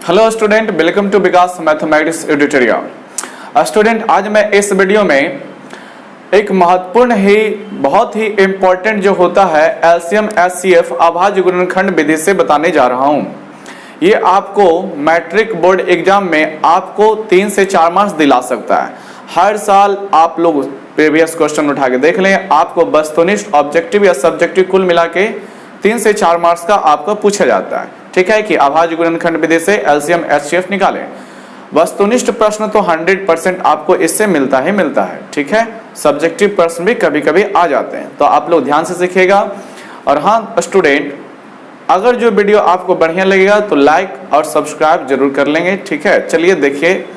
Hello student, welcome to Vikas mathematics editorial. Student, आज मैं इस वीडियो में एक महत्वपूर्ण ही बहुत ही इम्पोर्टेंट जो होता है एलसीएम एचसीएफ अभाज्य गुणनखंड विधि से बताने जा रहा हूं। ये आपको मैट्रिक बोर्ड एग्जाम में आपको 3 से 4 मार्क्स दिला सकता है। हर साल आप लोग प्रीवियस क्वेश्चन उठा के देख लें, आपको वस्तुनिष्ठ ऑब्जेक्टिव या सब्जेक्टिव कुल मिला के 3 से 4 मार्क्स का आपको पूछा जाता है। ठीक है कि अभाज्य गुणनखंड विधि से एलसीएम एचसीएफ निकालें। वस्तुनिष्ठ प्रश्न तो 100% आपको इससे मिलता है। ठीक है, सब्जेक्टिव प्रश्न भी कभी कभी आ जाते हैं, तो आप लोग ध्यान से सीखिएगा। और हाँ स्टूडेंट, अगर जो वीडियो आपको बढ़िया लगेगा तो लाइक और सब्सक्राइब जरूर कर लेंगे। ठीक है, चलिए देखिए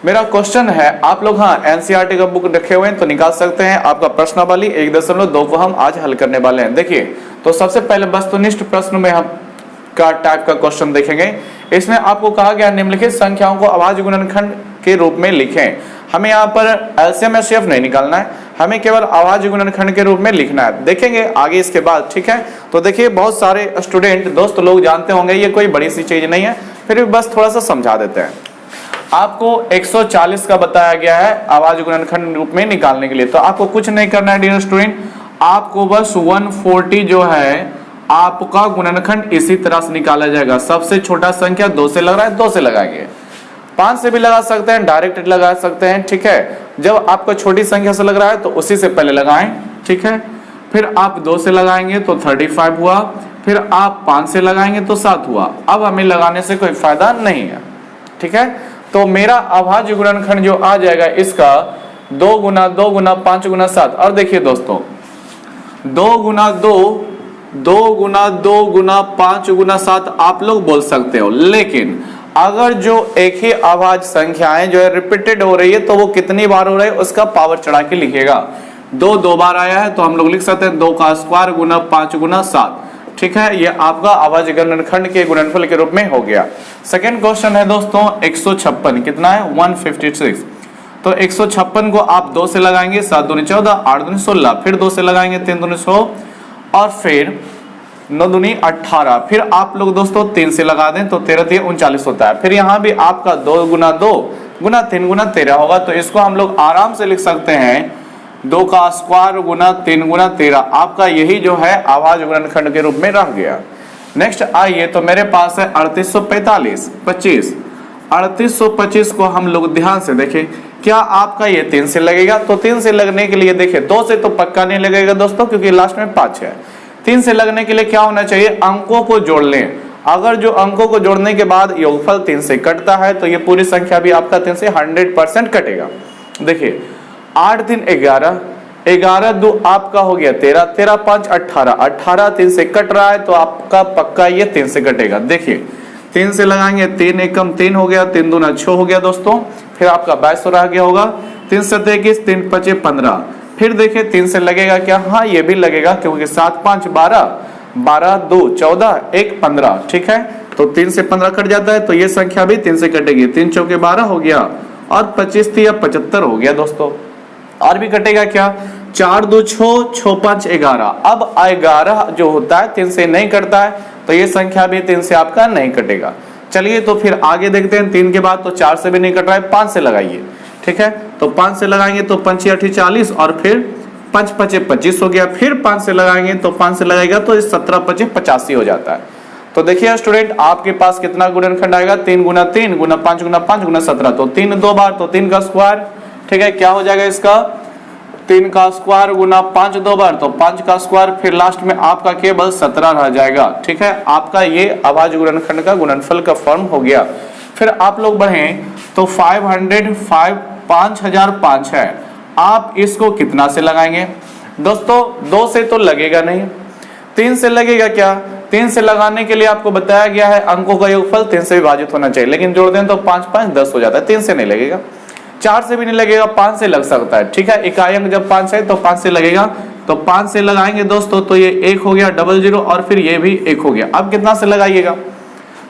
मेरा क्वेश्चन है। आप लोग हाँ एनसीईआरटी का बुक रखे हुए हैं तो निकाल सकते हैं। आपका प्रश्नावली 1.2 को हम आज हल करने वाले हैं। देखिए, तो सबसे पहले वस्तुनिष्ठ प्रश्न में हम का टाइप का क्वेश्चन देखेंगे। इसमें आपको कहा गया निम्नलिखित संख्याओं को अभाज्य गुणनखंड के रूप में लिखें। हमें यहाँ पर एलसीएम एचसीएफ नहीं निकालना है, हमें केवल अभाज्य गुणनखंड के रूप में लिखना है। देखेंगे आगे इसके बाद। ठीक है, तो देखिए बहुत सारे स्टूडेंट दोस्त लोग जानते होंगे, ये कोई बड़ी सी चीज नहीं है, फिर भी बस थोड़ा सा समझा देते हैं। आपको 140 का बताया गया है अभाज्य गुणनखंड रूप में निकालने के लिए, तो आपको कुछ नहीं करना है डियर स्टूडेंट, आपको बस 140 जो है आपका गुणनखंड इसी तरह से निकाला जाएगा। सबसे छोटा संख्या 2 से लग रहा है, 2 से लगाएंगे। 5 से भी लगा सकते हैं, डायरेक्ट लगा सकते हैं। ठीक है, जब आपको छोटी संख्या से लग रहा है तो उसी से पहले लगाएं। ठीक है, फिर आप 2 से लगाएंगे तो 35 हुआ, फिर आप 5 से लगाएंगे तो 7 हुआ। अब हमें लगाने से कोई फायदा नहीं है। ठीक है, तो मेरा अभाज्य गुणनखंड जो आ जाएगा इसका 2 गुना 2 गुना 5 गुना 7। और देखिए दोस्तों, 2 गुना 2 गुना 2 गुना 5 गुना 7 आप लोग बोल सकते हो, लेकिन अगर जो एक ही अभाज्य संख्याएं जो है रिपीटेड हो रही है तो वो कितनी बार हो रही है उसका पावर चढ़ा के लिखिएगा। 2 बार आया है तो हम लोग लिख सकते हैं 2 का स्क्वायर गुना 5 गुना 7। ठीक है, ये आपका अभाज्य गुणनखंड के गुणनफल के रूप में हो गया। सेकेंड क्वेश्चन है दोस्तों 156, कितना है 156। तो 156 को आप 2 से लगाएंगे, 7 दूनी 14, 8 दूनी 16, फिर 2 से लगाएंगे 3 दूनी 100 और फिर 9 दूनी 18। फिर आप लोग दोस्तों 3 से लगा दें तो 13 3 39 होता है। फिर यहाँ भी आपका 2 गुना 2 गुना 3 गुना 13 होगा, तो इसको हम लोग आराम से लिख सकते हैं 2 का स्क्वायर गुना 3 गुना 13। आपका यही जो है अभाज्य गुणनखंड के रूप में रह गया। नेक्स्ट आइए, तो मेरे पास है 3845 25। 3825 को हम लोग ध्यान से देखें, क्या आपका ये 3 से लगेगा? तो 3 से लगने के लिए देखिए 2 से तो पक्का नहीं लगेगा दोस्तों, क्योंकि लास्ट में 5 है। 3 से लगने के लिए क्या होना चाहिए, अंकों को जोड़ लें। अगर जो अंकों को जोड़ने के बाद योगफल 3 से कटता है तो ये पूरी संख्या भी आपका 3 से 100% कटेगा। देखिए 8 3 11, 11 2 आपका हो गया 13, 13 5 18, 18 3 से कट रहा है तो आपका पक्का ये 3 से कटेगा। देखिए 3 से लगाएंगे, 3 एकम 3 हो गया, 3 दूना 6 हो गया दोस्तों। फिर आपका 22 रह गया होगा, 3 7 21, 3 5 15। फिर देखिए 3 से लगेगा क्या, हाँ ये भी लगेगा, क्योंकि 7 5 12, 12 2 14, 1 15। ठीक है, तो 3 से 15 कट जाता है तो ये संख्या भी 3 से कटेगी। 3 चौके 12 हो गया और 25 3 75 हो गया दोस्तों। और भी कटेगा क्या, 4 2 6 6 5 11। अब 11 जो होता है 3 से नहीं कटता है तो ये संख्या भी 3 से आपका नहीं कटेगा। चलिए तो फिर आगे देखते हैं। 3 के बाद तो 4 से भी नहीं कट रहा है, 5 से लगाइए। ठीक है, तो 5 से लगाएंगे तो 5 8 40 और फिर 5 5 25 हो गया। फिर 5 से लगाएंगे तो 5 से लगाएगा तो 17 25 85 हो जाता है। तो देखिए स्टूडेंट, आपके पास कितना गुणनखंड आएगा, 3 गुना 3 गुना 5 गुना 5 गुना 17। तो 3 2 बार तो 3 का स्क्वायर। ठीक है, क्या हो जाएगा इसका 3 का स्क्वायर गुना 5 2 बार तो 5 का स्क्वायर, फिर लास्ट में आपका केवल 17 रह जाएगा। ठीक है, आपका ये अभाज्य गुणनखंड का गुणनफल का फॉर्म हो गया। फिर आप लोग बढ़ें तो 5005 है, आप इसको कितना से लगाएंगे दोस्तों? 2 से तो लगेगा नहीं, 3 से लगेगा क्या? 3 से लगाने के लिए आपको बताया गया है अंकों का योगफल 3 से विभाजित होना चाहिए, लेकिन जोड़ दें तो 5 5 10 हो जाता है। 3 से नहीं लगेगा, 4 से भी नहीं लगेगा, 5 से लग सकता है। ठीक है, इकाई अंक जब 5 है तो 5 से लगेगा, तो 5 से लगाएंगे दोस्तों तो ये 1 हो गया 00 और फिर ये भी 1 हो गया। अब कितना से लगाइएगा,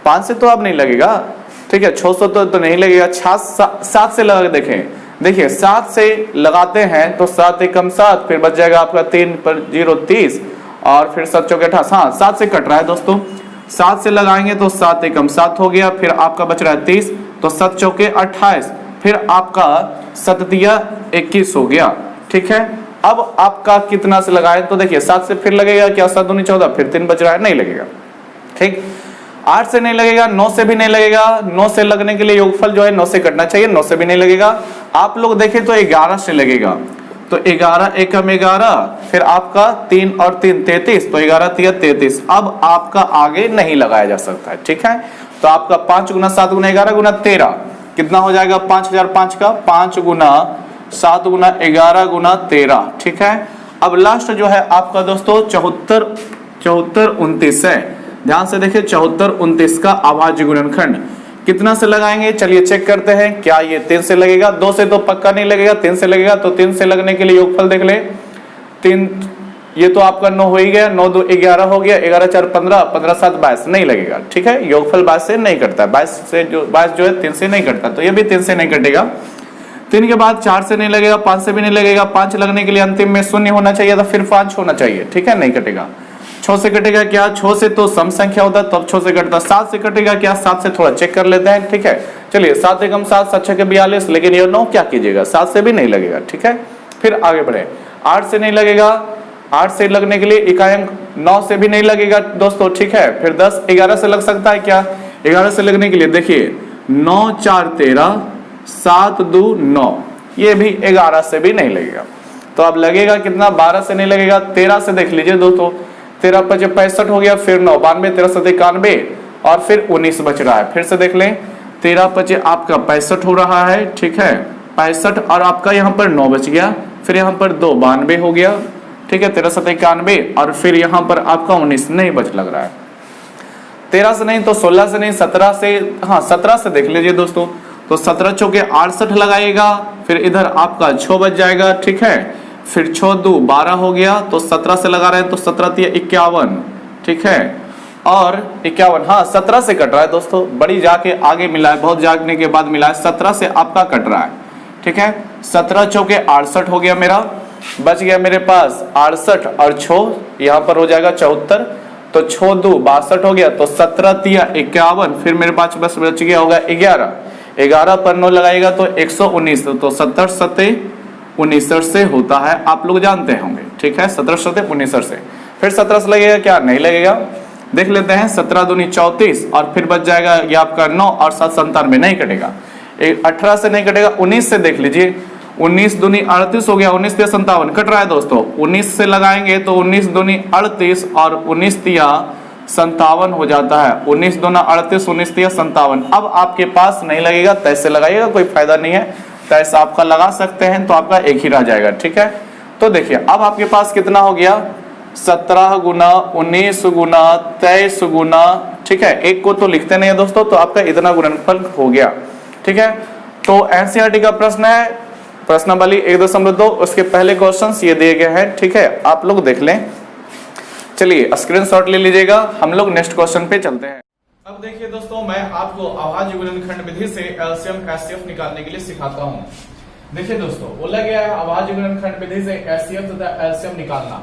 5 से तो अब नहीं लगेगा। ठीक है, 600 तो नहीं लगेगा, 7 से लगा के देखें। देखिए 7 से लगाते हैं तो 7 एकम 7, फिर बच जाएगा आपका 3 पर 0 30 और फिर 7 चौके 28। हाँ 7 से कट रहा है दोस्तों, 7 से लगाएंगे तो 7 एकम 7 हो गया, फिर आपका बच रहा है 30, तो 7 चौके 28, फिर आपका 7 तिया 21 हो गया। ठीक है, अब आपका कितना से लगाए तो देखिए 7 से फिर लगेगा क्या, 7 दूनी 14, फिर 3 बच रहा है, नहीं लगेगा। ठीक, 8 से नहीं लगेगा, 9 से भी नहीं लगेगा, 9 से लगने के लिए योगफल जो है 9 से कटना चाहिए, 9 से भी नहीं लगेगा। आप लोग देखें तो 11 से लगेगा, तो 11 एकम 11, फिर आपका 3 और 3 33, तो 11 तिया 33। अब आपका आगे नहीं लगाया जा सकता है। ठीक है, तो आपका 5 गुना 7 गुना 11 गुना 13 कितना हो जाएगा, 5005 का 5 गुना 7 गुना 11 गुना 13। ठीक है, अब लास्ट जो है आपका दोस्तों 74 29 है। ध्यान से देखिए 74 29 का अभाज्य गुणनखंड कितना से लगाएंगे, चलिए चेक करते हैं। क्या ये 3 से लगेगा, 2 से तो पक्का नहीं लगेगा, 3 से लगेगा, तो 3 से लगने के लिए योगफल देख ले। 3 ये तो आपका 9 हो ही गया, 9 2 11 हो गया, 11 4 15, 15 7 22 नहीं लगेगा। ठीक है, योगफल 22 से नहीं कटता, 22 जो है 3 से नहीं कटता, तो ये भी 3 से नहीं कटेगा। 3 के बाद 4 से नहीं लगेगा, 5 से भी नहीं लगेगा, 5 लगने के लिए अंतिम में 0 होना चाहिए था, फिर 5 होना चाहिए। ठीक है, नहीं कटेगा। 6 से कटेगा क्या, 6 से तो सम संख्या होता तब 6 से कटता। 7 से कटेगा क्या, 7 से थोड़ा चेक कर लेते हैं। ठीक है, चलिए 7 एकम 7, 7 छके 42, लेकिन ये 9 क्या कीजिएगा, 7 से भी नहीं लगेगा। ठीक है, फिर आगे बढ़े। 8 से नहीं लगेगा, 8 से लगने के लिए इकाई अंक, 9 से भी नहीं लगेगा दोस्तों। ठीक है, फिर 10 11 से लग सकता है क्या, 11 से लगने के लिए देखिए 9 4 13, 7 2 9, ये भी 11 से भी नहीं लगेगा। तो अब लगेगा कितना, 12 से नहीं लगेगा। 13 से देख लीजिए दोस्तों, 13 5 65 हो गया, फिर 9 92, 13 7 91, और फिर 19 बच रहा है। फिर से देख लें, 13 5 आपका 65 हो रहा है। ठीक है, 65, और आपका यहाँ पर 9 बच गया, फिर यहाँ पर 2 92 हो गया। ठीक है, 13 7 91, और फिर यहाँ पर आपका 19 नहीं बच लग रहा है। 13 से नहीं तो 16 से नहीं, 17 से, हाँ 17 से देख लीजिए दोस्तों, तो 17 चौके 68 लगाइएगा, फिर इधर आपका 6 बच जाएगा। ठीक है, फिर 6 2 12 हो गया, तो 17 से लगा रहे हैं तो 17 तिया 51। ठीक है, और 51, हाँ 17 से कट रहा है दोस्तों, बड़ी जाके आगे मिला है, बहुत जागने के बाद मिला है, 17 से आपका कट रहा है। ठीक है, 17 चौके 68 हो गया मेरा, बच गया मेरे पास 68 और 6, यहाँ पर हो जाएगा 74, तो 6 2 62 हो गया, तो 17 तिया 51, फिर मेरे पास बस बच गया होगा 11, 11 पर 9 लगाएगा तो 119, तो 70 7 19 से होता है, आप लोग जानते होंगे। ठीक है, 17 7 19 से, फिर 17 से लगेगा क्या, नहीं लगेगा। देख लेते हैं, 17 दूनी 34, और फिर बच जाएगा ये आपका 9 और 7 97, नहीं कटेगा। 18 से नहीं कटेगा, 19 से देख लीजिए, 19 दूनी 38 हो गया, 19 तिया 57 कट रहा है दोस्तों। 19 से लगाएंगे तो 19 दूनी 38 और 19 तिया 57 हो जाता है। 19 दूना 38, 19 तिया 57। अब आपके पास नहीं लगेगा, तैसे लगाइएगा, कोई फायदा नहीं है, तैसे आपका लगा सकते हैं, तो आपका एक ही रह जाएगा। ठीक है, तो देखिए अब आपके पास कितना हो गया, 17 गुना 19 गुना 23 गुना। ठीक है, एक को तो लिखते नहीं है दोस्तों, तो आपका इतना गुणनफल हो गया। ठीक है, तो एनसीईआरटी का प्रश्न है, प्रश्नावली 1.2, उसके पहले क्वेश्चंस ये दिए गए हैं। ठीक है, आप लोग देख लें। चलिए स्क्रीनशॉट ले लीजिएगा, हम लोग नेक्स्ट क्वेश्चन पे चलते हैं। अब देखिए दोस्तों, मैं आपको अभाज्य गुणनखंड विधि से एलसीएम एचसीएफ निकालने के लिए सिखाता हूँ। देखिए दोस्तों, बोला गया है अभाज्य गुणनखंड विधि से एचसीएफ तथा एलसीएम निकालना।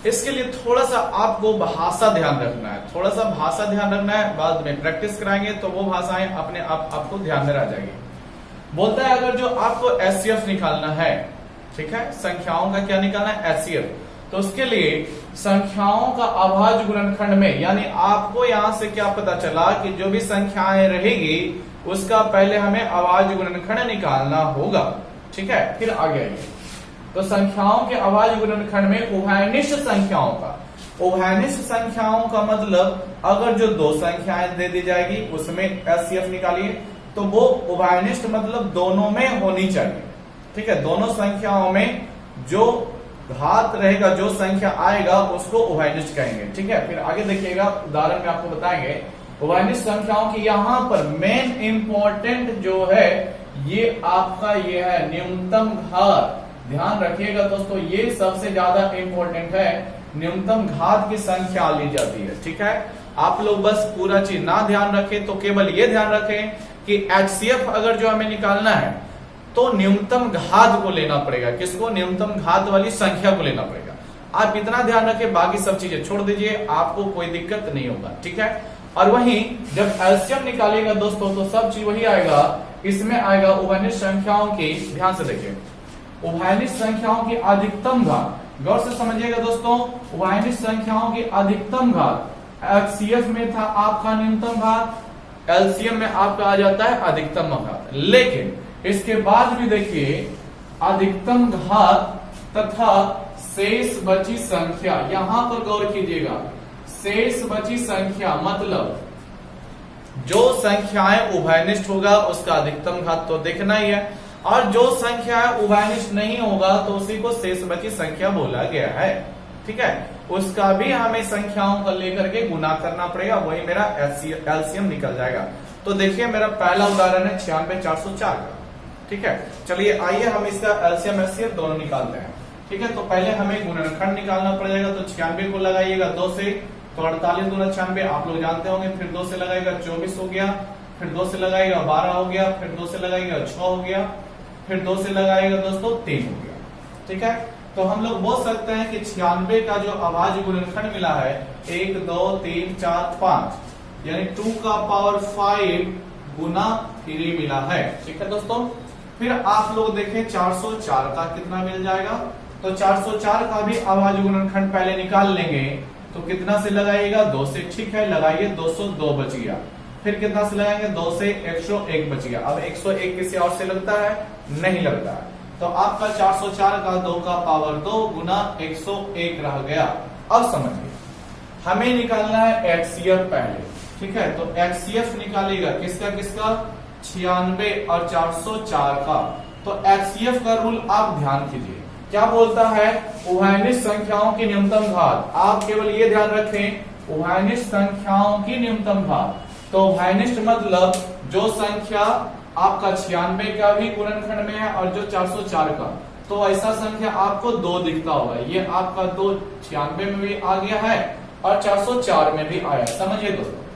इसके लिए थोड़ा सा आपको भाषा ध्यान रखना है, थोड़ा सा भाषा ध्यान रखना है, बाद में प्रैक्टिस कराएंगे तो वो भाषाएं अपने आप आपको ध्यान में आ जाएगी। बोलता है अगर जो आपको एचसीएफ निकालना है, ठीक है, संख्याओं का क्या निकालना है, एचसीएफ, तो उसके लिए संख्याओं का अभाज्य गुणनखंड में, यानी आपको यहां से क्या पता चला कि जो भी संख्याएं रहेगी उसका पहले हमें अभाज्य गुणनखंड निकालना होगा। ठीक है, फिर आगे आइए, तो संख्याओं के अभाज्य गुणनखंड में उभयनिष्ठ संख्याओं का, उभयनिष्ठ संख्याओं का मतलब अगर जो दो संख्याएं दे दी जाएगी उसमें एचसीएफ निकालिए, तो वो उभयनिष्ठ मतलब दोनों में होनी चाहिए। ठीक है, दोनों संख्याओं में जो घात रहेगा, जो संख्या आएगा उसको उभयनिष्ठ कहेंगे। ठीक है, फिर आगे देखिएगा, उदाहरण में आपको बताएंगे उभयनिष्ठ संख्याओं की। यहाँ पर मेन इंपॉर्टेंट जो है ये आपका ये है न्यूनतम घात। ध्यान रखिएगा दोस्तों, ये सबसे ज्यादा इंपॉर्टेंट है, न्यूनतम घात की संख्या ली जाती है। ठीक है, आप लोग बस पूरा चीज ना ध्यान रखें, तो केवल ये ध्यान रखें कि एचसीएफ अगर जो हमें निकालना है तो न्यूनतम घात को लेना पड़ेगा। किसको, न्यूनतम घात वाली संख्या को लेना पड़ेगा। आप इतना ध्यान रखें, बाकी सब चीजें छोड़ दीजिए, आपको कोई दिक्कत नहीं होगा, ठीक है। और वहीं जब एलसीएम निकालिएगा दोस्तों तो सब चीज वही आएगा, इसमें आएगा उभयनिष्ठ संख्याओं की, ध्यान से देखिए, उभयनिष्ठ संख्याओं की अधिकतम घात, गौर से समझिएगा दोस्तों, उभयनिष्ठ संख्याओं की अधिकतम घात एचसीएफ में था आपका न्यूनतम घात, एलसीएम में आपका आ जाता है अधिकतम घात। लेकिन इसके बाद भी देखिए अधिकतम घात तथा शेष बची संख्या, यहां पर गौर कीजिएगा, शेष बची संख्या मतलब जो संख्याएं उभयनिष्ठ होगा उसका अधिकतम घात तो देखना ही है, और जो संख्या उभयनिष्ठ नहीं होगा तो उसी को शेष बची संख्या बोला गया है, ठीक है। उसका भी हमें संख्याओं को लेकर के गुना करना पड़ेगा, वही मेरा एलसीएम निकल जाएगा। तो देखिए मेरा पहला उदाहरण है 96,404 का, ठीक है। चलिए आइए हम इसका एलसीएम एचसीएफ दोनों निकालते हैं, ठीक है। तो पहले हमें गुणनखंड निकालना पड़ेगा, तो 96 को लगाइएगा 2 से, तो 48 दूना 96 आप लोग जानते होंगे, फिर 2 से लगाएगा 24 हो गया, फिर 2 से लगाएगा 12 हो गया, फिर 2 से लगाएगा 6 हो गया, फिर 2 से लगाएगा दोस्तों 3 हो गया, ठीक है। तो हम लोग बोल सकते हैं कि 96 का जो अभाज्य गुणनखंड मिला है 1 2 3 4 5, यानी 2 का पावर 5 गुना 3 मिला है, ठीक है दोस्तों। फिर आप लोग देखें 404 का कितना मिल जाएगा, तो 404 का भी अभाज्य गुणनखंड पहले निकाल लेंगे, तो कितना से लगाइएगा 2 से, ठीक है, लगाइए 202 बच गया। फिर कितना से लगाएंगे 2 से 101 बच गया। अब 101 किसी और से लगता है, नहीं लगता है, तो आपका 404 का 2 का पावर 2 गुना 101 रह गया। अब समझिए हमें निकालना है एचसीएफ पहले, ठीक है। तो एचसीएफ निकालेगा किसका किसका, 96 और 404 का। तो एचसीएफ का रूल आप ध्यान कीजिए, क्या बोलता है, उभयनिष्ठ संख्याओं की न्यूनतम घात। आप केवल ये ध्यान रखें उभयनिष्ठ संख्याओं की न्यूनतम घात, तो उभयनिष्ठ मतलब जो संख्या आपका 96 का भी गुणनखंड में है और जो 404 का, तो ऐसा संख्या आपको 2 दिखता होगा, ये आपका 2 96 में भी आ गया है और 404 में भी आया, समझिए दोस्तों।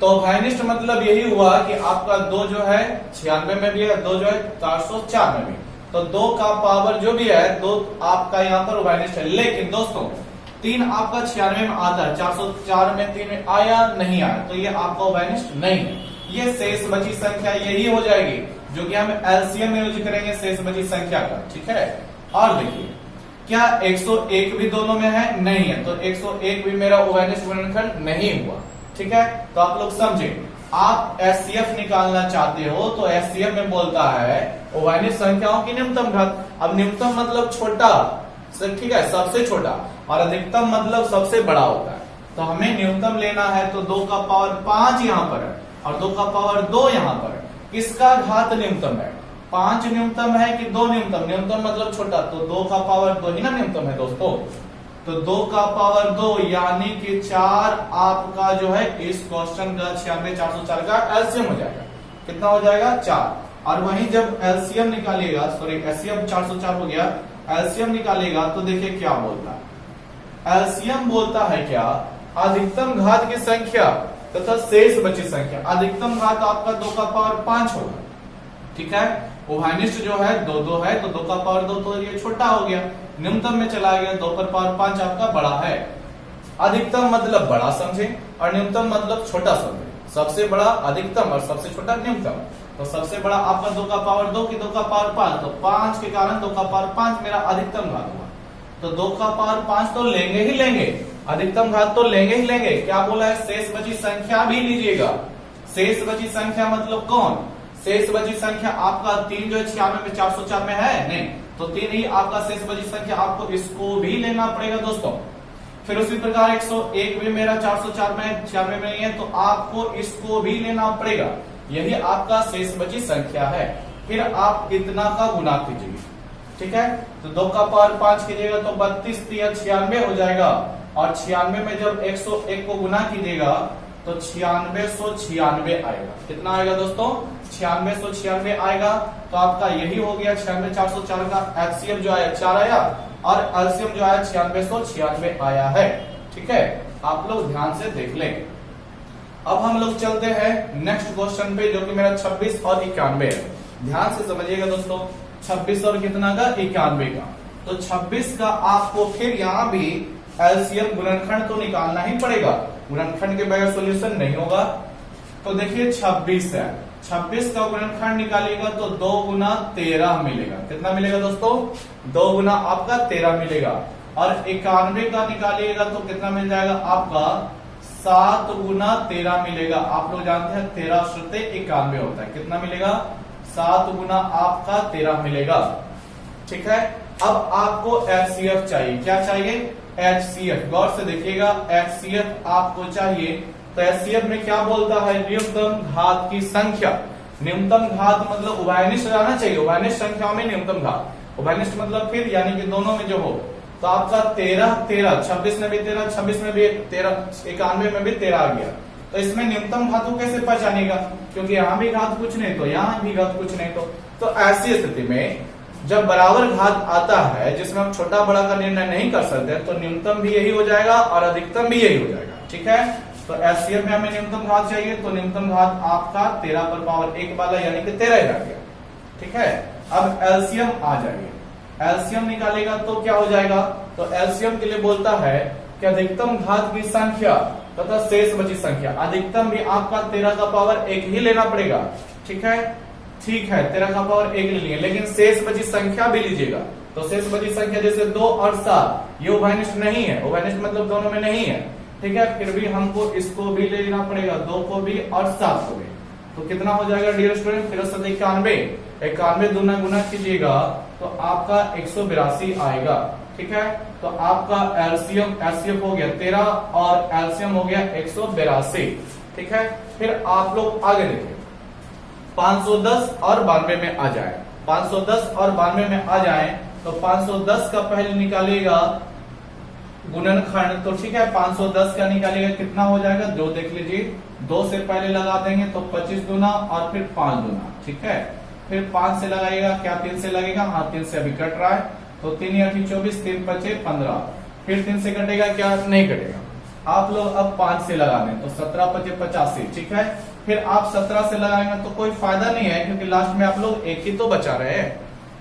तो उभयनिष्ठ मतलब यही हुआ कि आपका 2 जो है 96 में भी है, 2 जो है 404 में भी, तो 2 का पावर जो भी है 2 आपका यहाँ पर उभयनिष्ठ है। लेकिन दोस्तों 3 आपका 96 में आता है, 404 में 3 आया नहीं आया, तो ये आपका उभयनिष्ठ नहीं है। ये शेष बची संख्या यही हो जाएगी जो कि हम एलसीएम में यूज करेंगे शेष बची संख्या का, ठीक है। और देखिए क्या 101 भी दोनों में है, नहीं है, तो 101 भी मेरा उभयनिष्ठ गुणनखंड नहीं हुआ, ठीक है। तो आप लोग समझे, आप एचसीएफ निकालना चाहते हो तो एचसीएफ में बोलता है उभयनिष्ठ संख्याओं की न्यूनतम घात। अब न्यूनतम मतलब छोटा, ठीक है, सबसे छोटा, और अधिकतम मतलब सबसे बड़ा होता है। तो हमें न्यूनतम लेना है, तो 2 का पावर 5 यहाँ पर है और 2 का पावर 2 यहाँ पर है। किसका घात न्यूनतम है, 5 न्यूनतम है कि 2 न्यूनतम, न्यूनतम मतलब छोटा, तो 2 का पावर 2 ही ना न्यूनतम है दोस्तों। तो 2 का पावर 2 यानी कि 4 आपका जो है इस क्वेश्चन का 96 404 का एलसीएम हो जाएगा। कितना हो जाएगा 4। और वहीं जब एलसीएम निकालिएगा, सॉरी एचसीएफ 404 हो गया, एलसीएम निकालेगा तो देखिए क्या बोलता है, एलसीएम बोलता है क्या, अधिकतम घात की संख्या तथा शेष बची संख्या। अधिकतम घात आपका 2 का पावर 5 होगा, ठीक है। उभयनिष्ठ जो है 2 2 है, तो 2 का पावर 2 तो ये छोटा हो गया, न्यूनतम में चला गया, 2 पर पावर 5 आपका बड़ा है। अधिकतम मतलब बड़ा समझे और न्यूनतम मतलब छोटा समझे, सबसे बड़ा अधिकतम और सबसे छोटा न्यूनतम। तो सबसे बड़ा आपका 2 का पावर 2 की 2 का पावर 5, तो 5 के कारण 2 का पावर 5 मेरा अधिकतम घात हुआ। तो 2 का पावर 5 तो लेंगे ही लेंगे, अधिकतम घात तो लेंगे ही लेंगे। क्या बोला है, शेष बची संख्या भी लीजिएगा। शेष बची संख्या मतलब कौन, शेष बची संख्या आपका 3 जो 96 में 404 में है, नहीं, तो 3 ही आपका शेष बची संख्या, आपको इसको भी लेना पड़ेगा दोस्तों। फिर उसी प्रकार 101 भी मेरा 404 में 96 में नहीं है, तो आपको इसको भी लेना पड़ेगा, यही आपका शेष बची संख्या है। फिर आप इतना का गुना कीजिए, ठीक है। तो 2 का पावर 5 कीजिएगा तो 32 3 96 हो जाएगा, और 96 में जब 101 को गुना कीजिएगा तो 9696 आएगा। कितना आएगा दोस्तों, 9696 आएगा। तो आपका यही हो गया 96 404 का एचसीएफ जो आया 4 आया, और एलसीएम जो आया 9696 आया है, ठीक है। आप लोग ध्यान से देख लें। अब हम लोग चलते हैं नेक्स्ट क्वेश्चन पे, जो कि मेरा 26 और 91 है। ध्यान से समझिएगा दोस्तों, 26 और कितना का 91 का। तो 26 का आपको फिर यहाँ भी एलसीएम गुणनखंड तो निकालना ही पड़ेगा, गुणनखंड के बगैर सॉल्यूशन नहीं होगा। तो देखिए 26 है, 26 का गुणनखंड निकालिएगा तो 2 गुना 13 मिलेगा। कितना मिलेगा दोस्तों? 2 गुना आपका 13 मिलेगा। और 91 का निकालिएगा तो कितना मिल जाएगा आपका? 7 गुना 13 मिलेगा। आप लोग जानते हैं 13 श्रुते 91 होता है। कितना मिलेगा? 7 गुना आपका 13 मिलेगा। ठीक है, अब आपको एचसीएफ चाहिए। क्या चाहिए? एचसीएफ। गौर से देखिएगा, एचसीएफ आपको चाहिए। तो एचसीएफ में क्या बोलता है? न्यूनतम घात की संख्या। न्यूनतम घात मतलब उभयनिष्ठ आना चाहिए, उभयनिष्ठ संख्याओं में न्यूनतम घात। उभयनिष्ठ मतलब फिर यानी कि दोनों में जो हो। तो आपका 13 13, 26 में भी 13, 26 में भी 13, 91 में भी 13 आ गया। तो इसमें न्यूनतम घात को कैसे पहचानेगा? क्योंकि यहाँ भी घात कुछ नहीं तो यहाँ भी घात कुछ नहीं तो ऐसी स्थिति में जब बराबर घात आता है जिसमें हम छोटा बड़ा का निर्णय नहीं कर सकते, तो न्यूनतम भी यही हो जाएगा और अधिकतम भी यही हो जाएगा। ठीक है, तो एचसीएफ में हमें न्यूनतम घात चाहिए, तो न्यूनतम घात आपका 13 पर पावर 1 वाला यानी कि 13 आ गया। ठीक है, अब एलसीएम आ जाएगा। एलसीएम निकालेगा तो क्या हो जाएगा? तो एलसीएम के लिए बोलता है कि अधिकतम घात की संख्या तथा शेष बची संख्या। अधिकतम भी आपका 13 का पावर 1 ही लेना पड़ेगा। ठीक है, 13 का पावर 1 ले लिए, लेकिन शेष बची संख्या भी लीजिएगा। तो शेष बची संख्या जैसे 2 और 7 ये उभयनिष्ठ नहीं है, उभयनिष्ठ मतलब दोनों में नहीं है। ठीक है, फिर भी हमको इसको भी ले लेना पड़ेगा, 2 को भी और 7 को भी। तो कितना हो जाएगा डियर स्टूडेंट? फिर 91 दूना गुना कीजिएगा तो आपका 182 आएगा। ठीक है, तो आपका एलसीएम एचसीएफ हो गया 13 और एलसीएम हो गया 182। ठीक है, फिर आप लोग आगे देखिए 510 और 92 में आ जाए। 510 और 92 में आ जाए तो 510 का पहले निकालिएगा गुणनखंड। तो ठीक है, 510 का निकालिएगा कितना हो जाएगा? 2 देख लीजिए, 2 से पहले लगा देंगे तो 25 दूना और फिर 5 दूना। ठीक है, फिर 5 से लगाइएगा, क्या 3 से लगेगा? हाँ 3 से अभी कट रहा है, तो 3 या 24, 3 5 15, फिर 3 से कटेगा क्या? नहीं कटेगा। आप लोग अब 5 से लगा दें तो 17 5 85। ठीक है, फिर आप 17 से लगाएंगे तो कोई फायदा नहीं है क्योंकि लास्ट में आप लोग एक ही तो बचा रहे हैं।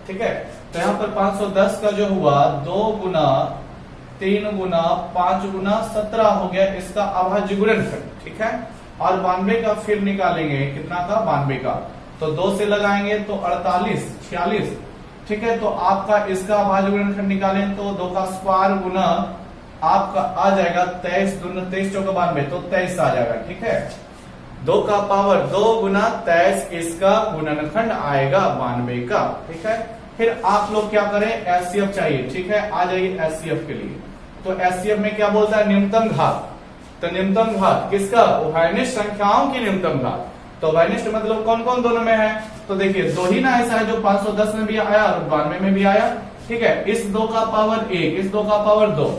ठीक है, तो यहाँ पर 510 का जो हुआ 2 गुना 3 गुना 5 गुना 17 हो गया इसका अभाज्य गुणनखंड। ठीक है, और 92 का फिर निकालेंगे, कितना का? 92 का, तो 2 से लगाएंगे तो 48 46। ठीक है, तो आपका इसका अभाज्य गुणनखंड निकालें तो 2 का स्क्वायर गुना आपका आ जाएगा 23 दूना 23 चौका 92, तो 23 आ जाएगा। ठीक है, 2 का पावर 2 गुना 23 इसका गुणनखंड आएगा 92 का। ठीक है, फिर आप लोग क्या करें? एचसीएफ चाहिए। ठीक है, आ जाइए एचसीएफ के लिए। तो एचसीएफ में क्या बोलता है? न्यूनतम घात। तो न्यूनतम घात किसका? उभयनिष्ठ संख्याओं की न्यूनतम घात। तो उभयनिष्ठ मतलब कौन कौन दोनों में है? तो देखिए 2 ही ना ऐसा है जो 510 में भी आया और 92 में भी आया। ठीक है, इस 2 का पावर 1, इस 2 का पावर 2।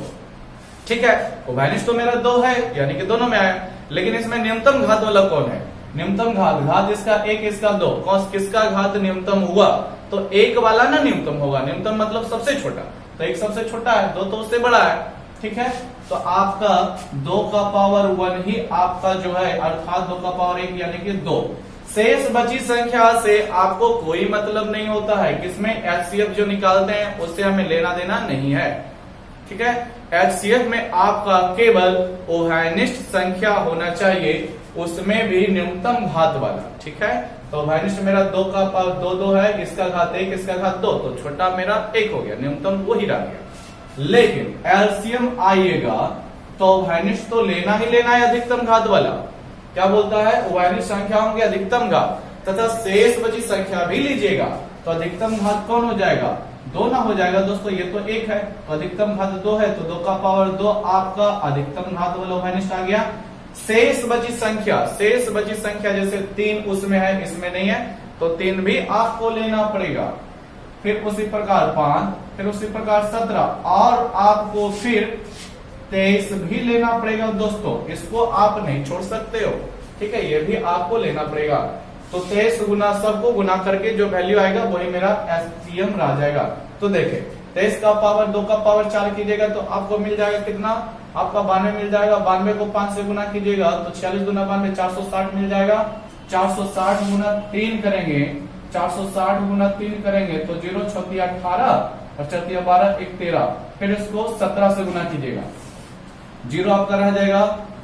ठीक है, उभयनिष्ठ तो मेरा 2 है यानी कि दोनों में आया, लेकिन इसमें न्यूनतम घात वाला कौन है? न्यूनतम घात इसका 1 इसका 2, किसका घात न्यूनतम हुआ? तो 1 वाला ना न्यूनतम होगा। न्यूनतम मतलब सबसे छोटा, तो 1 सबसे छोटा है, 2 तो उससे बड़ा है। ठीक है, तो आपका 2 का पावर 1 ही आपका जो है, अर्थात 2 का पावर 1 यानी कि 2। शेष बची संख्या से आपको कोई मतलब नहीं होता है, किसमें? एचसीएफ जो निकालते हैं उससे हमें लेना देना नहीं है। ठीक है, एचसीएफ में आपका केवल उभयनिष्ठ संख्या होना चाहिए, उसमें भी न्यूनतम घात वाला। ठीक है, तो उभयनिष्ठ मेरा 2 का पावर 2 है, इसका घात 1 इसका घात 2, तो छोटा मेरा 1 हो गया, न्यूनतम वो ही रह गया। लेकिन एलसीएम आइएगा तो उभयनिष्ठ तो लेना ही लेना है अधिकतम घात वाला। क्या बोलता है? उभयनिष्ठ संख्याओं के अधिकतम घात तथा शेष बची संख्या भी लीजिएगा। तो अधिकतम घात कौन हो जाएगा? 2 ना हो जाएगा दोस्तों, ये तो 1 है, तो अधिकतम घात 2 है, तो 2 का पावर 2 आपका अधिकतम घात वाला उभयनिष्ठ आ गया। शेष बची संख्या जैसे 3 उसमें है, इसमें नहीं है, तो 3 भी आपको लेना पड़ेगा। फिर उसी प्रकार 5, फिर उसी प्रकार 17 और आपको फिर 23 भी लेना पड़ेगा दोस्तों, इसको आप नहीं छोड़ सकते हो। ठीक है, ये भी आपको लेना पड़ेगा। तो 23 गुना सबको गुना करके जो वैल्यू आएगा वही मेरा एचसीएम रह जाएगा। तो देखे 23 का पावर 2 का पावर 4 कीजिएगा तो आपको मिल जाएगा कितना? आपका 92 मिल जाएगा। 92 को 5 से गुना कीजिएगा तो 46 गुना 92 460 मिल जाएगा। 460 गुना 3 करेंगे, 460 गुना 3 करेंगे तो 0 6 18 और 4 12 1 13, फिर इसको 17 से गुना कीजिएगा, जीरो आपका रह जाएगा,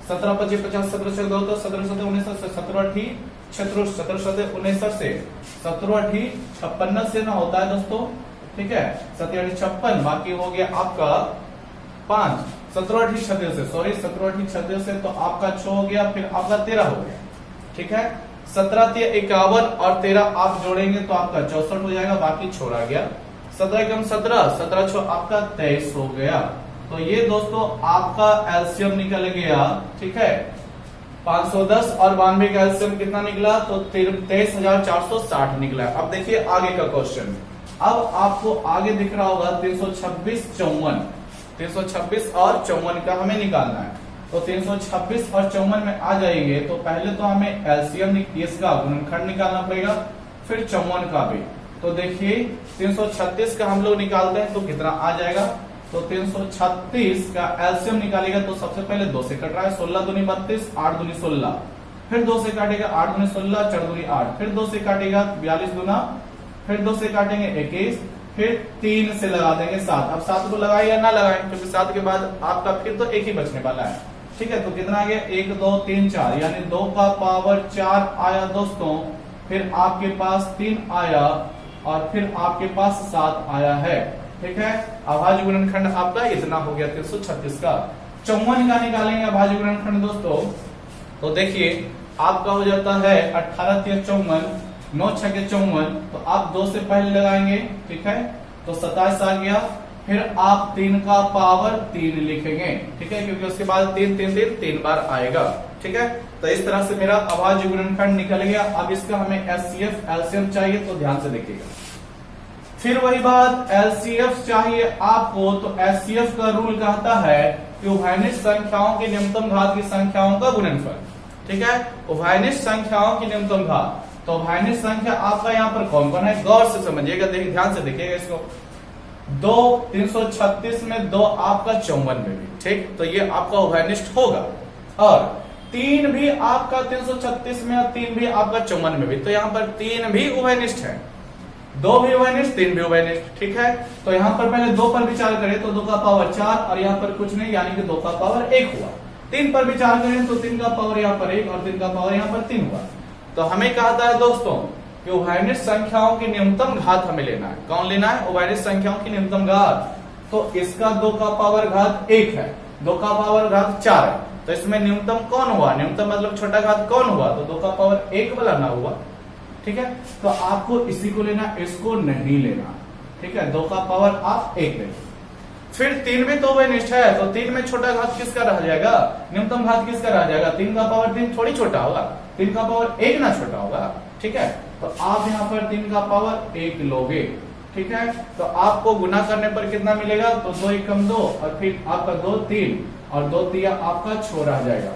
17 25 50 17 से 2 तो 17 7 19 से 17 8 76 17 7 19 से 17 8 56 से ना होता है दोस्तों, ठीक है, 7 8 56, बाकी हो गया आपका 5, 17 8 36 से, सॉरी 17 8 36 से, तो आपका 6 हो गया, फिर आपका 13 हो गया, ठीक है, 17 3 51 और 13 आप जोड़ेंगे तो आपका 64 हो जाएगा, बाकी छोड़ा गया, 17 कम 17 17 6 आपका 23 हो गया। तो ये दोस्तों आपका एलसीएम निकल गया, ठीक है, 510 और 92 का एलसीएम कितना निकला, तो 23,460 निकला। अब देखिए आगे का क्वेश्चन, अब आपको आगे दिख रहा होगा 326 54, 326 और 54 का हमें निकालना है, तो 326 और 54 में आ जाएंगे तो पहले तो हमें एलसीएम इसका गुणनखंड निकालना पड़ेगा, फिर 54 का भी। तो देखिए 336 का हम लोग निकालते हैं तो कितना आ जाएगा, तो 336 का एलसीएम निकालेगा तो सबसे पहले 2 से कट रहा है, 16 दूनी 32, 8 दूनी 16, फिर 2 से काटेगा 8 दूनी 16, 4 दूनी 8, फिर 2 से काटेगा 42 दूना, फिर 2 से काटेंगे 21, फिर 3 से लगा देंगे 7। अब 7 को लगाए या ना लगाए, क्योंकि 7 के बाद आपका फिर तो एक ही बचने वाला है, ठीक है, तो कितना आ गया 1 2 3 4, यानी 2 का पावर 4 आया दोस्तों, फिर आपके पास 3 आया और फिर आपके पास 7 आया है, ठीक है। अभाज्य गुणनखंड आपका इतना हो गया 336 का। 54 का निकालेंगे अभाज्य गुणनखंड दोस्तों, तो देखिए आपका हो जाता है 18 3 54, 9 6 54, तो आप 2 से पहले लगाएंगे, ठीक है, तो 27 आ गया, फिर आप 3 का पावर 3 लिखेंगे, ठीक है, क्योंकि उसके बाद 3 3 3 3 बार आएगा, ठीक है। तो इस तरह से मेरा अभाज्य गुणनखंड निकल गया। अब इसका हमें एचसीएफ एलसीएम चाहिए, तो ध्यान से देखिएगा, फिर वही बात, एलसीएफ चाहिए आपको, तो एचसीएफ का रूल कहता है कि उभयनिष्ठ संख्याओं की न्यूनतम घात की संख्याओं का गुणनफल, ठीक है, उभयनिष्ठ संख्याओं की न्यूनतम घात, तो उभयनिष्ठ संख्या आपका यहाँ पर कौन कौन है, गौर से समझिएगा, देखिए ध्यान से देखिएगा इसको, 2 336 में 2 आपका 54 में भी, ठीक, तो ये आपका उभयनिष्ठ होगा, और 3 भी आपका 336 में और 3 भी आपका 54 में भी, तो यहाँ पर 3 भी उभयनिष्ठ है, 2 भी उभयनिष्ठ 3 भी उभयनिष्ठ, ठीक है। तो यहाँ पर पहले 2 पर विचार करें तो 2 का पावर 4 और यहाँ पर कुछ नहीं, यानी कि 2 का पावर 1 हुआ। 3 पर विचार करें तो 3 का पावर यहाँ पर 1 और 3 का पावर यहाँ पर 3 हुआ। तो हमें कहता है दोस्तों कि उभयनिष्ठ संख्याओं की न्यूनतम घात हमें लेना है। कौन लेना है? उभयनिष्ठ संख्याओं की न्यूनतम घात। तो इसका 2 का पावर घात 1 है, 2 का पावर घात 4 है, तो इसमें न्यूनतम कौन हुआ? न्यूनतम मतलब छोटा घात कौन हुआ? तो 2 का पावर 1 वाला ना हुआ, ठीक है। तो आपको इसी को लेना, इसको नहीं लेना, ठीक है। 2 का पावर आप 1 लेना। फिर 3 में तो उभयनिष्ठ है, तो 3 में छोटा घात किसका रह जाएगा? न्यूनतम घात किसका रह जाएगा? 3 का पावर 3 थोड़ी छोटा होगा, 3 का पावर 1 ना छोटा होगा, ठीक है। तो आप यहाँ पर 3 का पावर 1 लोगे, ठीक है। तो आपको गुना करने पर कितना मिलेगा? तो 2 एकम 2 और फिर आपका 2 3 और 2 तिया आपका 6 रह जाएगा।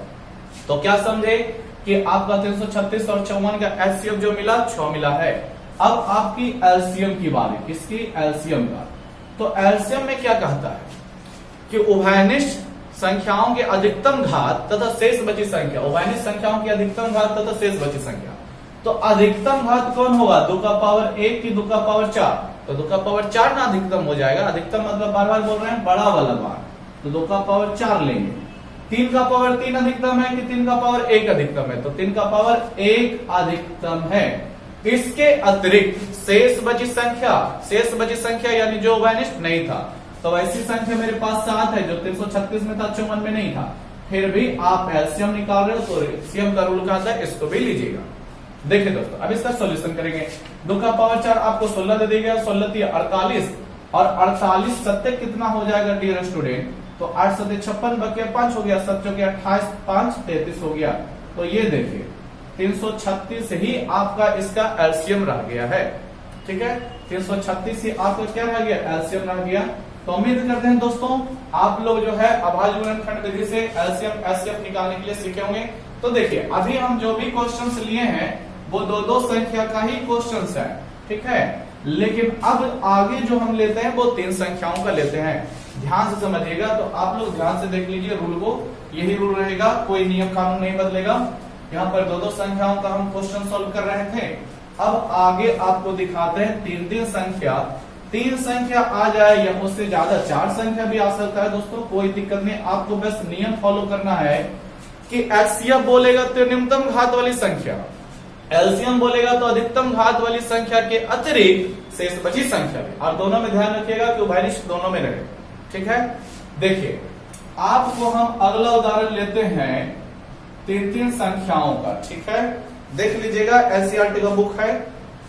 तो क्या समझे कि आपका 336 और 54 का एलसीएम जो मिला 6 मिला है। अब आपकी एलसीएम की बारी, किसकी? एलसीएम का। तो एलसीएम में क्या कहता है कि उभयनिष्ठ संख्याओं के अधिकतम घात तथा शेष बची संख्या, उभयनिष्ठ संख्याओं की अधिकतम घात तथा शेष बची संख्या। तो अधिकतम घात कौन होगा? 2 का पावर 1 की 2 का पावर 4, तो 2 का पावर 4 ना अधिकतम हो जाएगा। अधिकतम मतलब बार बार बोल रहे हैं बड़ा वाला बार, तो 2 का पावर 4 लेंगे। 3 का पावर 3 अधिकतम है कि 3 का पावर 1 अधिकतम है? तो 3 का पावर 1 अधिकतम है। इसके अतिरिक्त शेष बची संख्या, शेष बची संख्या यानी जो उभयनिष्ठ नहीं था, तो ऐसी संख्या मेरे पास 7 है जो 336 में था, 54 में नहीं था। फिर भी आप एलसीएम निकाल रहे हो तो एलसीएम का रूल कहता है इसको भी लीजिएगा। देखिए दोस्तों, अब इसका सॉल्यूशन करेंगे। 2 का पावर 4 आपको 16 दे देगा, 16 3 48 और 48 सत्ते कितना हो जाएगा डियर स्टूडेंट? तो 8 सत्ते 56 बकिया 5 हो गया, 7 चौके 28 5 33 हो गया। तो ये देखिए 336 ही आपका इसका एलसीएम रह गया है, ठीक है। 336 ही आपका क्या रह गया? एलसीएम रह गया। तो उम्मीद करते हैं दोस्तों आप लोग जो है अभाज्य गुणनखंड विधि से एलसीएम एचसीएफ निकालने के लिए सीखे होंगे। तो देखिए अभी हम जो भी क्वेश्चंस लिए हैं वो 2-2 संख्या का ही क्वेश्चंस है, ठीक है। लेकिन अब आगे जो हम लेते हैं वो 3 संख्याओं का लेते हैं। ध्यान से समझिएगा, तो आप लोग ध्यान से देख लीजिए रूल को, यही रूल रहेगा, कोई नियम कानून नहीं बदलेगा। यहाँ पर 2-2 संख्याओं का हम क्वेश्चन सॉल्व कर रहे थे। अब आगे आपको दिखाते हैं 3-3 संख्या तीन संख्या आ जाए या उससे ज्यादा चार संख्या भी आ सकता है दोस्तों, कोई दिक्कत नहीं। आपको बस नियम फॉलो करना है कि एचसीएफ बोलेगा तो न्यूनतम घात वाली संख्या, एलसीएम बोलेगा तो अधिकतम घात वाली संख्या के अतिरिक्त शेष बची संख्या भी, और दोनों में ध्यान रखिएगा कि उभयनिष्ठ दोनों में रहे। ठीक है, देखिए आपको हम अगला उदाहरण लेते हैं तीन तीन संख्याओं का। ठीक है, देख लीजिएगा, एनसीईआरटी का बुक है।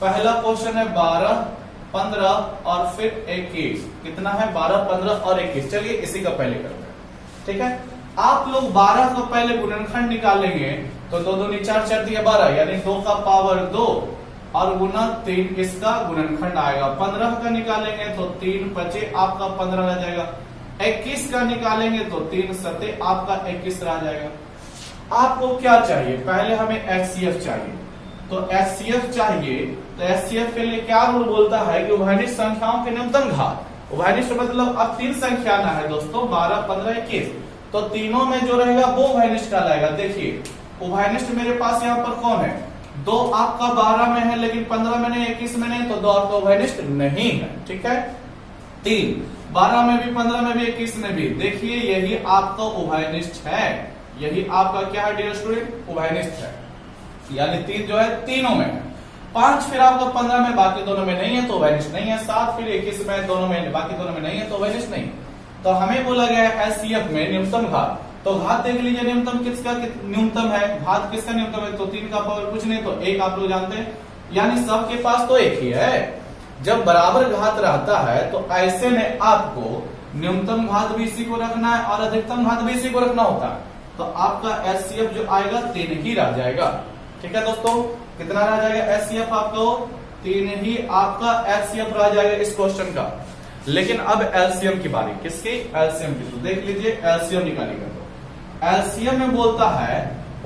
पहला क्वेश्चन है 12, 15 और फिर 21। कितना है? 12, 15 और 21। चलिए इसी का पहले करते हैं। ठीक है, आप लोग 12 का पहले गुणनखंड निकालेंगे तो 2 दूनी 4, 4 दिया 12, यानी 2 का पावर 2 और गुना 3 इसका गुणनखंड आएगा। 15 का निकालेंगे तो 3 बचे आपका 15 रह जाएगा। 21 का निकालेंगे तो 3 सते आपका 21 रह जाएगा। आपको क्या चाहिए? पहले हमें एचसीएफ चाहिए। तो एचसीएफ चाहिए तो एचसीएफ के लिए क्या रूल बोलता है कि उभयनिष्ठ संख्याओं के न्यूनतम घात। उभयनिष्ठ मतलब अब 3 संख्या ना है दोस्तों, 12, 15, 21, तो तीनों में जो रहेगा वो उभयनिष्ठ कहलाएगा। देखिए उभयनिष्ठ मेरे पास यहाँ पर कौन है? 2 आपका 12 में है लेकिन 15 में नहीं, 21 में नहीं, तो 2 आपका उभयनिष्ठ नहीं है। ठीक है, 3 12 में भी, 15 में भी, 21 में भी। देखिए यही आपका उभयनिष्ठ है, यही आपका क्या है डियर स्टूडेंट? उभयनिष्ठ है, यानी 3 जो है तीनों में है। 5 फिर आपका 15 में, बाकी दोनों में नहीं है तो उभयनिष्ठ नहीं है। 7 फिर 21 में, दोनों में, बाकी दोनों में नहीं है तो उभयनिष्ठ नहीं। तो हमें बोला गया है एचसीएफ में न्यूनतम घात। तो घात देख लीजिए, न्यूनतम किसका न्यूनतम है? घात किसका न्यूनतम है? तो 3 का पावर कुछ नहीं तो 1 आप लोग जानते हैं, यानी सबके पास तो 1 ही है। जब बराबर घात रहता है तो ऐसे में आपको न्यूनतम घात भी इसी को रखना है और अधिकतम घात भी इसी को रखना होता है। तो आपका एचसीएफ जो आएगा 3 ही रह जाएगा। ठीक है दोस्तों, कितना रह जाएगा एचसीएफ आपको? 3 ही आपका एचसीएफ रह जाएगा इस क्वेश्चन का। लेकिन अब एलसीएम की बारी, किसकी? एलसीएम की। तो देख लीजिए एलसीएम निकालेगा तो एलसीएम में बोलता है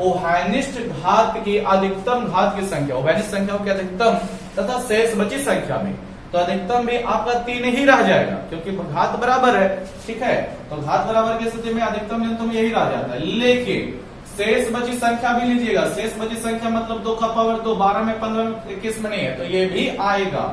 उभयनिष्ठ घात की अधिकतम घात की संख्या, उभयनिष्ठ संख्याओं की अधिकतम तथा शेष बची संख्या में। तो अधिकतम भी आपका 3 ही रह जाएगा क्योंकि घात बराबर है। ठीक है, तो घात बराबर की स्थिति में अधिकतम न्यूनतम यही रह जाता है। लेकिन शेष बची संख्या भी लीजिएगा, शेष बची संख्या मतलब 2 का पावर 2, 12 में, 15 में, 21 में नहीं है तो ये भी आएगा।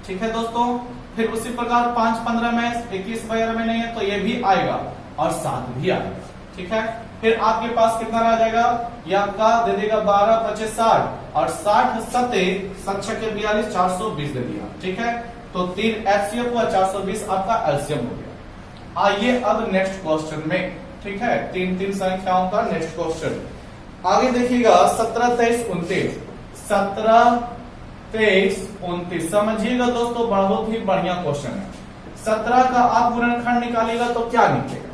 ठीक है दोस्तों, फिर उसी प्रकार 5, 15 में, 21 वगैरह में नहीं है तो ये भी आएगा और 7 भी आएगा। ठीक है, फिर आपके पास कितना रह जाएगा? ये आपका दे देगा 12, 25, 60 और 60 सते 7 के 42, 420 दे दिया। ठीक है, तो 3 एचसीएफ हुआ, 420 आपका एलसीएम हो गया। आइए अब नेक्स्ट क्वेश्चन में। ठीक है, 3 संख्याओं का नेक्स्ट क्वेश्चन आगे देखिएगा। 17, 23, 29, 17, 23, 29 समझिएगा दोस्तों, बहुत ही बढ़िया क्वेश्चन है। 17 का आप गुणनखंड निकालेगा तो क्या निकलेगा?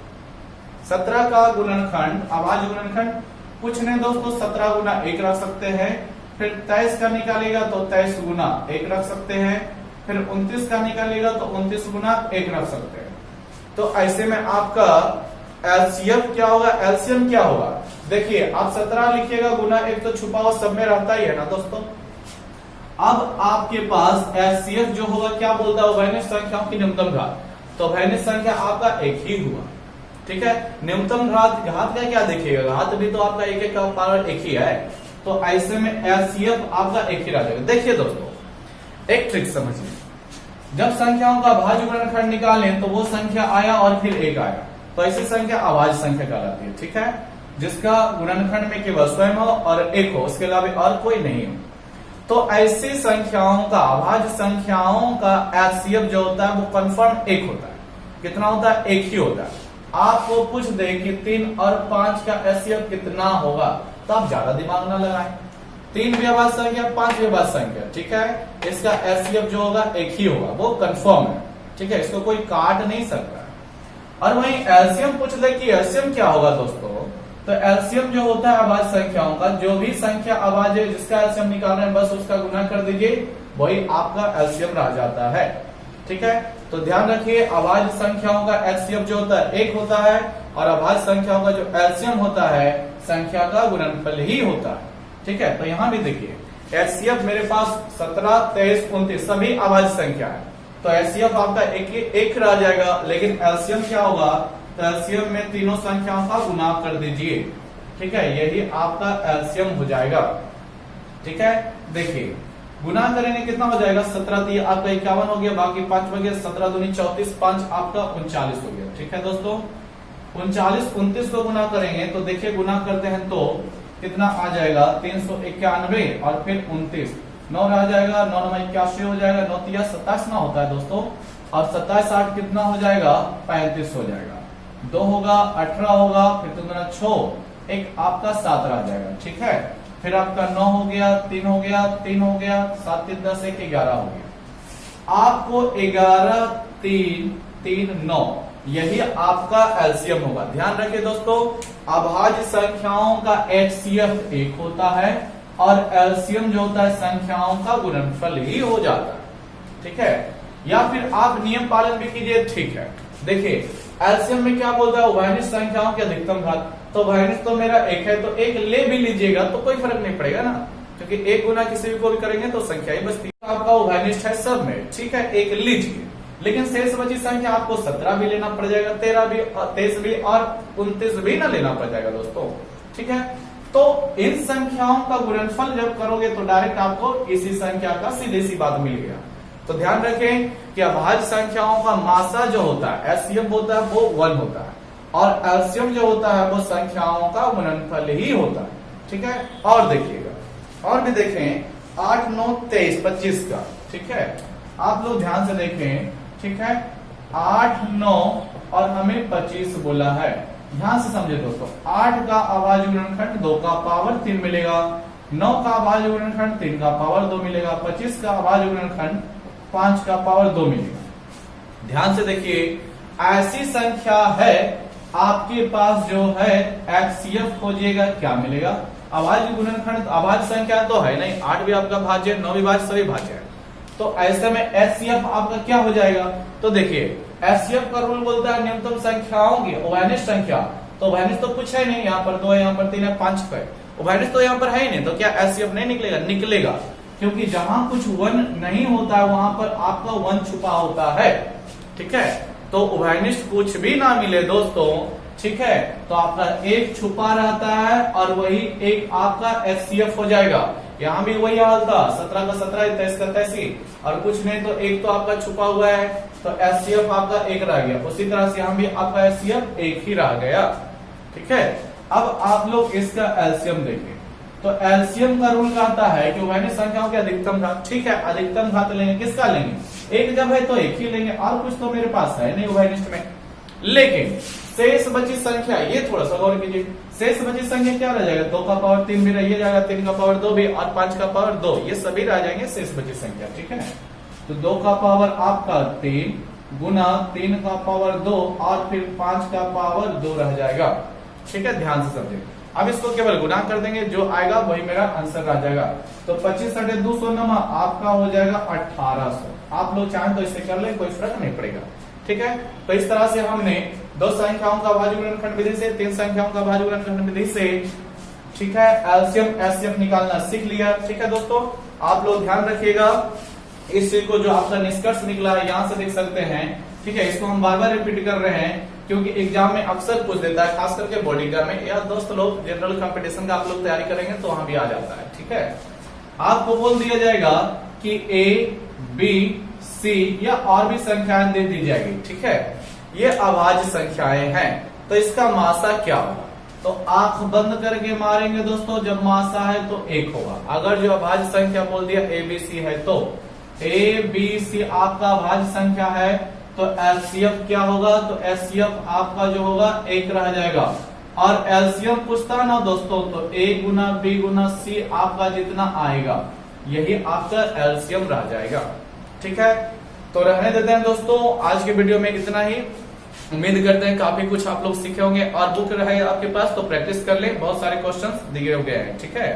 17 का गुणनखंड, अभाज्य गुणनखंड कुछ नहीं दोस्तों, 17 गुना 1 रख सकते हैं। फिर 23 का निकालेगा तो 23 गुना 1 रख सकते हैं। फिर 29 का निकालेगा तो 29 गुना 1 रख सकते हैं। तो ऐसे में आपका एलसीएफ क्या होगा? एलसीएम क्या होगा? देखिए आप 17 लिखिएगा गुना 1 तो छुपा हुआ सब में रहता ही है ना दोस्तों। अब आपके पास एचसीएफ जो होगा क्या बोलता है? उभयनिष्ठ संख्याओं की न्यूनतम घात। तो उभयनिष्ठ संख्या आपका 1 ही हुआ। ठीक है, न्यूनतम घात, घात का क्या देखिएगा? घात भी तो आपका 1 का पावर 1 ही है, तो ऐसे में एचसीएफ आपका 1 ही रह जाएगा। देखिए दोस्तों एक ट्रिक समझिए, जब संख्याओं का भाज्य गुणनखंड निकालें तो वो संख्या आया और फिर 1 आया, तो ऐसी संख्या अभाज्य संख्या कहलाती है। ठीक है, जिसका गुणनखंड में केवल स्वयं हो और 1 हो, उसके अलावा और कोई नहीं हो। तो ऐसी संख्याओं का, अभाज्य संख्याओं का एचसीएफ जो होता है वो कंफर्म 1 होता है। कितना होता है? 1 ही होता है। आपको पूछ दे कि 3 और 5 का एचसीएफ कितना होगा तो आप ज्यादा दिमाग ना लगाएं। 3 भी अभाज्य संख्या, 5 भी अभाज्य संख्या। ठीक है, इसका एचसीएफ जो होगा 1 ही होगा, वो कंफर्म है। ठीक है, इसको कोई काट नहीं सकता। और वहीं एलसीएम पूछ ले कि एलसीएम क्या होगा दोस्तों, तो एलसीएम जो होता है अभाज्य संख्याओं का, जो भी संख्या अभाज्य जिसका एलसीएम निकाल रहे हैं बस उसका गुना कर दीजिए, वही आपका एलसीएम रह जाता है। ठीक है, तो ध्यान रखिए अभाज्य संख्याओं का एचसीएफ जो होता है 1 होता है और अभाज्य संख्याओं का जो एलसीएम होता है संख्या का गुणनफल ही होता है। ठीक है, तो यहां भी देखिए एचसीएफ मेरे पास 17, 23, 29 सभी अभाज्य संख्या है, तो एचसीएफ आपका 1 रह जाएगा। लेकिन एलसीएम क्या होगा? तो एलसीएम में तीनों संख्याओं का गुना कर दीजिए। ठीक है, यही आपका एलसीएम हो जाएगा। ठीक है, देखिए गुना करेंगे कितना हो जाएगा 17 3 आपका 51 हो गया, बाकी 5 बगे 17 दूनी 34, 5 आपका 39 हो गया। ठीक है दोस्तों, 39 29 को गुना करेंगे तो देखिए गुना करते हैं तो कितना आ जाएगा 391 और फिर 29, 9 रह जाएगा, 9 9 81 हो जाएगा, 9 3 27 ना होता है दोस्तों, और 27 8 कितना हो जाएगा 35 हो जाएगा, 2 होगा 18 होगा, फिर 2 6 एक आपका 7 रह जाएगा। ठीक है, फिर आपका 9 हो गया, 3 हो गया, 3 हो गया, 7 3 10 1 11 हो गया। आपको 11 3 3 9 यही आपका एलसीएम होगा। ध्यान रखिए दोस्तों, अभाज्य संख्याओं का एचसीएफ 1 होता है और एलसीएम जो होता है संख्याओं का गुणनफल ही हो जाता है। ठीक है, या फिर आप नियम पालन भी कीजिए। ठीक है, देखिए एलसीएम में क्या बोलता है, उभयनिष्ठ संख्याओं के अधिकतम घात, तो उभयनिष्ठ तो मेरा 1 है, तो 1 ले भी लीजिएगा तो कोई फर्क नहीं पड़ेगा ना, क्योंकि 1 गुना किसी भी को भी करेंगे तो संख्या ही बचती है। आपका उभयनिष्ठ है सब में, ठीक है, 1 लीजिए, लेकिन शेष बची संख्या आपको 17 भी लेना पड़ जाएगा, 13 भी, 23 भी और 29 भी ना लेना पड़ जाएगा दोस्तों। ठीक है, तो इन संख्याओं का गुणनफल जब करोगे तो डायरेक्ट आपको इसी संख्या का सीधी सी बात मिल गया। तो ध्यान रखें कि अभाज्य संख्याओं का मासा जो होता है एचसीएफ होता है वो 1 होता है, और एलसीएम जो होता है वो संख्याओं का गुणनफल ही होता है। ठीक है, और देखिएगा और भी देखें 8 9 23 25 का। ठीक है, आप लोग ध्यान से देखें। ठीक है, 8 9 और हमें 25 बोला है, ध्यान से समझे दोस्तों। 8 का अभाज्य गुणनखंड 2 का पावर 3 मिलेगा, 9 का अभाज्य गुणनखंड 3 का पावर 2 मिलेगा, 25 का अभाज्य गुणनखंड 5 का पावर 2 मिलेगा। ध्यान से देखिए, ऐसी संख्या है आपके पास जो है एचसीएफ खोजिएगा, क्या मिलेगा, अभाज्य गुणनखंड, अभाज्य संख्या तो है नहीं, 8 भी आपका भाज्य, 9 भी भाज्य, सभी भाज्य है, तो ऐसे में एचसीएफ आपका क्या हो जाएगा। तो देखिए एचसीएफ का रूल बोलता है न्यूनतम संख्याओं की उभयनिष्ठ संख्या, तो उभयनिष्ठ तो कुछ है नहीं, यहाँ पर 2 है, यहाँ पर 3 है, 5 है, उभयनिष्ठ तो यहाँ पर है ही नहीं, तो क्या एचसीएफ नहीं निकलेगा, निकलेगा, क्योंकि जहां कुछ 1 नहीं होता है वहां पर आपका 1 छुपा होता है। ठीक है, तो उभयनिष्ठ कुछ भी ना मिले दोस्तों, ठीक है, तो आपका 1 छुपा रहता है और वही 1 आपका एचसीएफ हो जाएगा। यहां भी वही हाल था, 17 का 17, 23 का 23, और कुछ नहीं तो 1 तो आपका छुपा हुआ है, तो एचसीएफ आपका 1 रह गया। उसी तरह से यहां भी आपका एचसीएफ 1 ही रह गया। ठीक है, अब आप लोग इसका एलसीएम देखें, तो एलसीएम का रूल कहता है कि उभयनिष्ठ संख्याओं के अधिकतम घात। ठीक है, अधिकतम घात लेंगे, किसका लेंगे, 1 जब है तो 1 ही लेंगे, और कुछ तो मेरे पास है नहीं उभयनिष्ठ में। लेकिन शेष बची संख्या, ये थोड़ा सा गौर कीजिए, शेष बची संख्या क्या रह जाएगा, 2 का पावर 3 भी रह जाएगा, 3 का पावर 2 भी, और 5 का पावर 2, ये सभी रह जाएंगे शेष बची संख्या। ठीक है, तो 2 का पावर आपका 3 गुना 3 का पावर 2 और फिर 5 का पावर 2 रह जाएगा। ठीक है, ध्यान से समझिए। अब इसको केवल गुना कर देंगे, जो आएगा वही मेरा आंसर आ जाएगा। तो 25 × 200 आपका हो जाएगा 1800। आप लोग चाहें तो इसे कर ले, कोई फर्क नहीं पड़ेगा। ठीक है, तो इस तरह से हमने 2 संख्याओं का भाज्य गुणनखंड विधि से, 3 संख्याओं का भाज्य गुणनखंड विधि से, ठीक है, एलसीएम एचसीएफ निकालना सीख लिया। ठीक है दोस्तों, आप लोग ध्यान रखिएगा, इस चीज को जो आपका निष्कर्ष निकला है यहां से देख सकते हैं। ठीक है, इसको हम बार बार रिपीट कर रहे हैं क्योंकि एग्जाम में अक्सर पूछ देता है, खास करके बॉडी का में, या दोस्त लोग जनरल कंपटीशन का आप लोग तैयारी करेंगे तो वहां भी आ जाता है। ठीक है, आपको बोल दिया जाएगा कि ए बी सी या और भी संख्याएं दे दी जाएगी। ठीक है, ये अभाज्य संख्याएं हैं, तो इसका मासा क्या होगा, तो आंख बंद करके मारेंगे दोस्तों, जब मासा है तो 1 होगा। अगर जो अभाज्य संख्या बोल दिया ए बी सी है तो ए बी सी आपका अभाज्य संख्या है, तो एचसीएफ क्या होगा, तो एचसीएफ आपका जो होगा 1 रह जाएगा। और एलसीएम पूछता ना दोस्तों, तो ए गुना बी गुना सी आपका जितना आएगा यही आपका एलसीएम रह जाएगा। ठीक है, तो रहने देते हैं दोस्तों, आज के वीडियो में इतना ही। उम्मीद करते हैं काफी कुछ आप लोग सीखे होंगे, और बुक रहे आपके पास तो प्रैक्टिस कर ले, बहुत सारे क्वेश्चंस दिए गए हैं। ठीक है,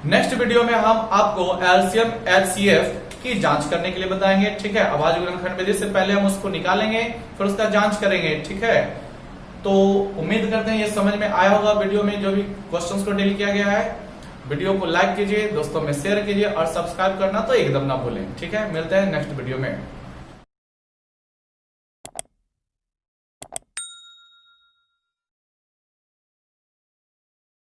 नेक्स्ट वीडियो में हम आपको एलसीएम एचसीएफ की जांच करने के लिए बताएंगे। ठीक है, अभाज्य गुणनखंड विधि से पहले हम उसको निकालेंगे, फिर उसका जांच करेंगे। ठीक है, तो उम्मीद करते हैं ये समझ में आया होगा वीडियो में जो भी क्वेश्चंस को डील किया गया है। वीडियो को लाइक कीजिए, दोस्तों में शेयर कीजिए, और सब्सक्राइब करना तो एकदम ना भूलें। ठीक है, मिलते हैं नेक्स्ट वीडियो में।